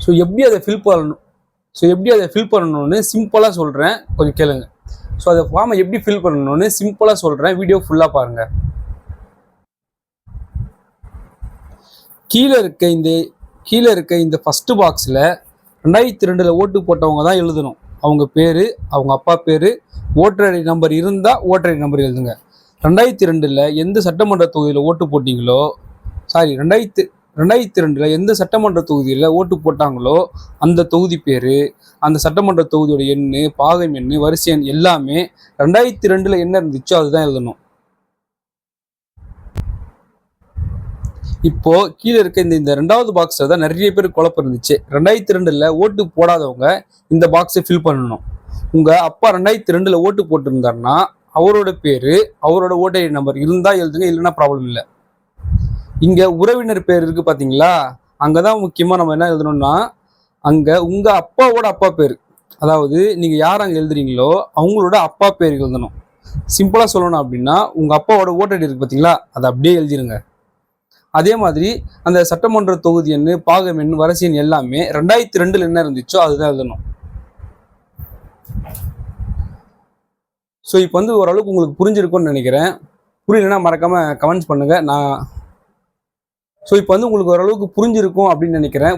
So எப்படி அதை fill பண்ணணும்னு சிம்பிளாக சொல்கிறேன், கொஞ்சம் கேளுங்க. ஸோ அதை ஃபார்மை எப்படி ஃபில் பண்ணணும்னு சிம்பிளாக சொல்கிறேன், வீடியோ ஃபுல்லாக பாருங்கள். கீழே இருக்க இந்த ஃபஸ்ட்டு பாக்ஸில் 2002 ஓட்டு போட்டவங்க தான் எழுதணும். அவங்க பேர், அவங்க அப்பா பேர், ஓட்டர் ஐடி நம்பர் இருந்தால் ஓட்டர் ஐடி நம்பர் எழுதுங்க. 2002 எந்த சட்டமன்ற தொகுதியில் ஓட்டு போட்டிங்களோ, 2002 எந்த சட்டமன்ற தொகுதியில் ஓட்டு போட்டாங்களோ அந்த தொகுதி பேர், அந்த சட்டமன்ற தொகுதியோட எண்ணு, பாகம் எண்ணு, வரிசை எண் எல்லாமே 2002 என்ன இருந்துச்சோ அதுதான் எழுதணும். இப்போ கீழே இருக்க இந்த 2வது பாக்ஸில் தான் நிறைய பேர் குழப்பம் இருந்துச்சு. 2002 ஓட்டு போடாதவங்க இந்த பாக்ஸை ஃபில் பண்ணணும். உங்கள் அப்பா 2002 ஓட்டு போட்டிருந்தாருன்னா அவரோட பேர், அவரோட ஓட்டர் ஐடி நம்பர் இருந்தால் எழுதுங்க, இல்லைன்னா ப்ராப்ளம் இல்லை. இங்கே உறவினர் பேர் இருக்குது பார்த்தீங்களா, அங்கே தான் முக்கியமாக நம்ம என்ன எழுதணும்னா, அங்கே உங்கள் அப்பாவோட அப்பா பேர், அதாவது நீங்கள் யார் அங்கே எழுதுறீங்களோ அவங்களோட அப்பா பேர் எழுதணும். சிம்பிளாக சொல்லணும் அப்படின்னா, உங்கள் அப்பாவோட ஓட்டர் ஐடி இருக்குது பார்த்தீங்களா, அதை அப்படியே எழுதிருங்க. அதே மாதிரி அந்த சட்டமன்ற தொகுதி எண்ணு, பாகம் எண், வரிசை எண் எல்லாமே 2002 என்ன இருந்துச்சோ அதுதான் எழுதணும். ஸோ இப்போ ஓரளவுக்கு உங்களுக்கு புரிஞ்சிருக்கும்னு நினைக்கிறேன். புரியலன்னா மறக்காமல் கமெண்ட்ஸ் பண்ணுங்கள். ஸோ இப்போ உங்களுக்கு ஓரளவுக்கு புரிஞ்சிருக்கும் அப்படின்னு நினைக்கிறேன்.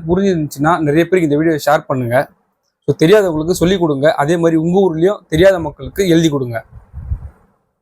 புரிஞ்சிருந்துச்சுன்னா நிறைய பேருக்கு இந்த வீடியோவை ஷேர் பண்ணுங்கள். ஸோ தெரியாதவங்களுக்கு சொல்லிக் கொடுங்க. அதே மாதிரி உங்கள் ஊர்லேயும் தெரியாத மக்களுக்கு எழுதி கொடுங்க.